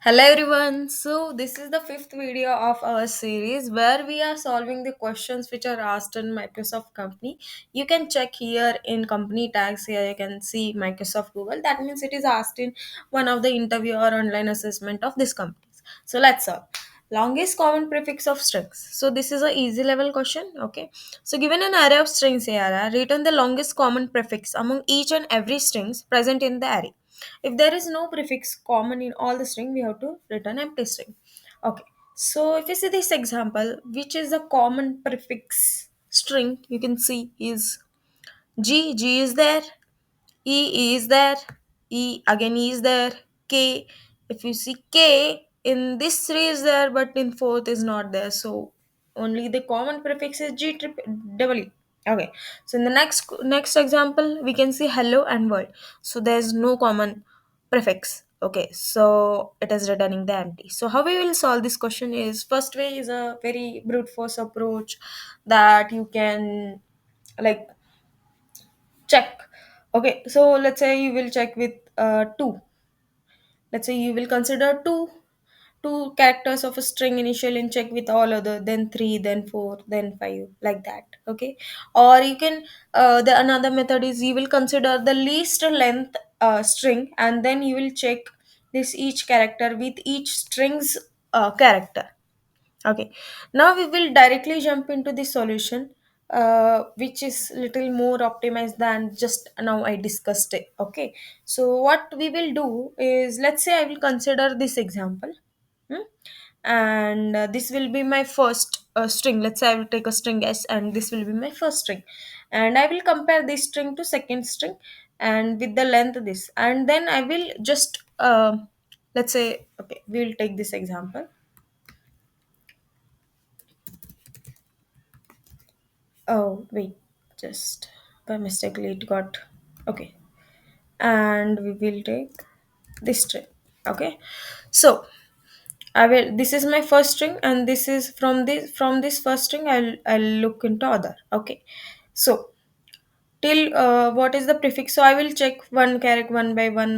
Hello everyone. So this is the fifth video of our series where we are solving the questions which are asked in Microsoft company. You can check here in company tags. Here you can see Microsoft Google. That means it is asked in one of the interview or online assessment of this companies. So let's solve. Longest common prefix of strings. So this is a easy level question. Okay. So given an array of strings here, return the longest common prefix among each and every strings present in the array. If there is no prefix common in all the string, we have to return empty string. Okay. So if you see this example, which is the common prefix string, you can see is G is there, E is there, E again E is there, K. If you see K in this three is there, but in fourth is not there. So only the common prefix is G triple double E. Okay. So in the next example, we can see hello and world. So there's no common prefix. Okay, so it is returning the empty. So how we will solve this question is first way is a very brute force approach that you can like check. Okay, so let's say you will check with two. Let's say you will consider two characters of a string initial and check with all other, then three, then four, then five, like that. Okay, or you can the another method is you will consider the least length string and then you will check this each character with each string's character. Okay, now we will directly jump into the solution, which is little more optimized than just now I discussed it. Okay, so what we will do is let's say I will consider this example, hmm, and this will be my first string. Let's say I will take a string s, and this will be my first string, and I will compare this string to second string, and with the length this, and then I will just let's say okay, we will take this example. Oh, wait, just by mistakenly it got okay. And we will take this string. Okay. So I will this is my first string and this is from this first string I'll look into other. Okay. So till what is the prefix? So I will check one character one by one.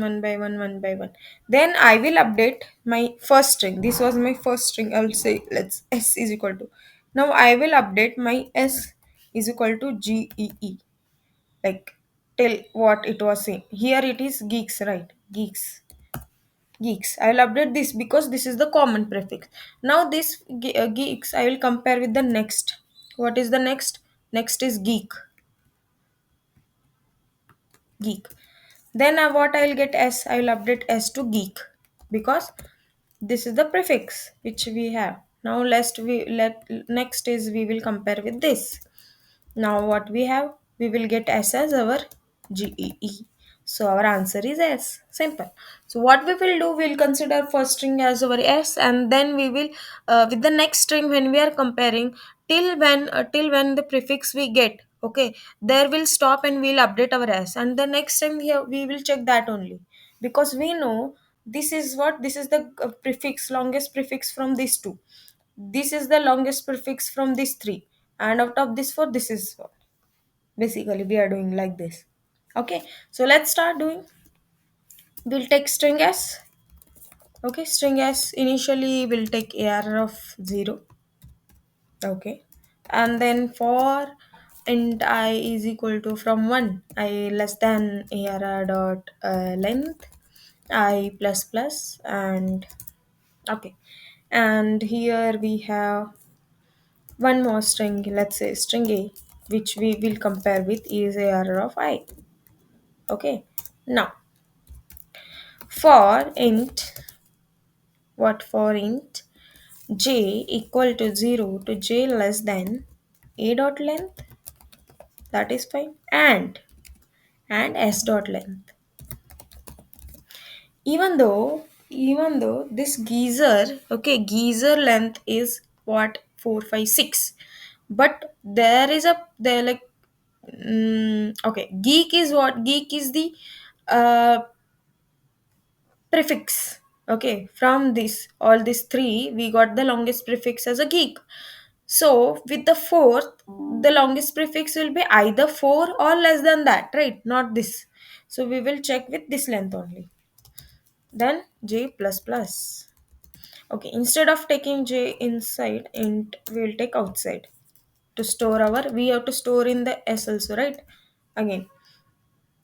Then I will update my first string. This was my first string. I will say let's s is equal to. Now I will update my s is equal to GEE, like till what it was saying. Here it is geeks, right? Geeks. I will update this because this is the common prefix. Now this geeks I will compare with the next. What is the next? Next is geek. Then what I will get s, I will update s to geek because this is the prefix which we have. Now let next is we will compare with this. Now what we have, we will get S as our GEE. So our answer is S. Simple. So what we will do, we'll consider first string as our S, and then we will with the next string when we are comparing till when the prefix we get. Okay, there will stop and we'll update our S, and the next time we will check that only because we know this is the prefix longest prefix from these two. This is the longest prefix from these three, and out of this four, this is four. Basically we are doing like this. Okay, so let's start doing. We'll take string s. Okay, string s initially we'll take AR of 0. Okay, and then for int I is equal to from 1 I less than AR dot length I plus plus, and okay, and here we have one more string, let's say string a, which we will compare with is AR of I. Okay, now for int, what for int j equal to 0 to j less than a dot length, that is fine, and s dot length. Even though this geezer, okay, geezer length is what 456, but there is a there like okay, geek is what, geek is the uh prefix. Okay, from this all these three we got the longest prefix as a geek. So with the fourth, the longest prefix will be either 4 or less than that, right? Not this. So we will check with this length only. Then j plus plus. Okay, instead of taking j inside int, we will take outside. To store our, we have to store in the s also, right? Again,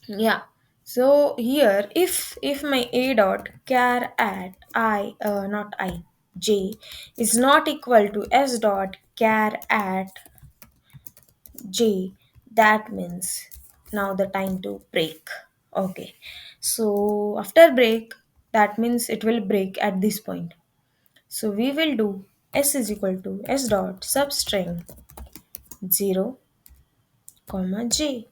yeah. So here, if my a dot char at I not I j is not equal to s dot char at j, that means now the time to break. Okay, so after break, that means it will break at this point. So we will do s is equal to s dot substring 0 comma j.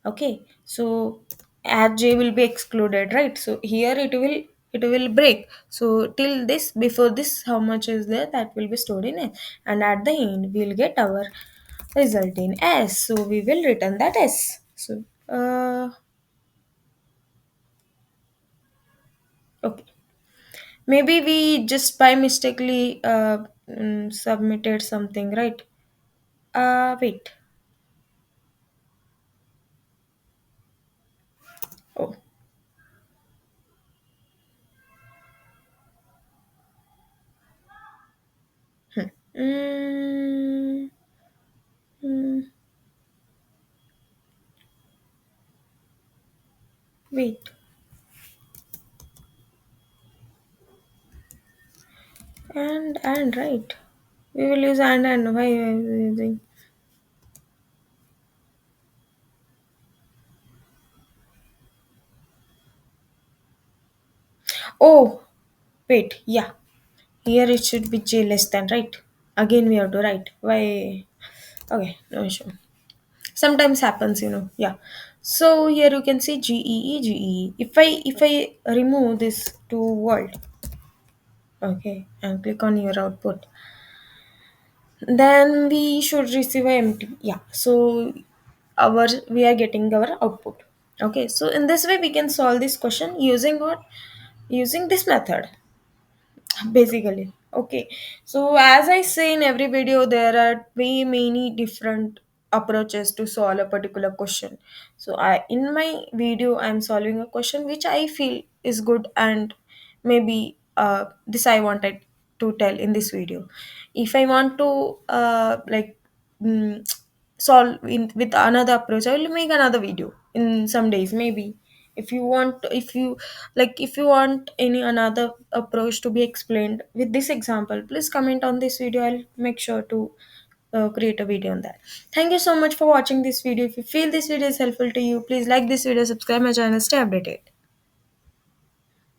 Okay, so as j will be excluded, right? So here it will break. So till this, before this, how much is there, that will be stored in s, and at the end we'll get our result in s. So we will return that s. So okay, maybe we just by mistakenly submitted something, right? Wait. Oh. Mm, mm, wait. And right. We will use and why are we using? Oh, wait, yeah. Here it should be j less than, right? Again we have to write. Why? Okay, no issue. Sometimes happens, Yeah. So here you can see GEE. If I remove this to world, okay, and click on your output, then we should receive a empty. Yeah. So our we are getting our output. Okay. So in this way we can solve this question using what? Using this method. Basically, okay. So as I say in every video, there are way many different approaches to solve a particular question. So I in my video I'm solving a question which I feel is good, and maybe this I wanted to tell in this video. If I want to mm, solve with another approach, I will make another video in some days, maybe. If you want any another approach to be explained with this example, please comment on this video. I'll make sure to create a video on that. Thank you so much for watching this video. If you feel this video is helpful to you, please like this video, subscribe my channel, stay updated.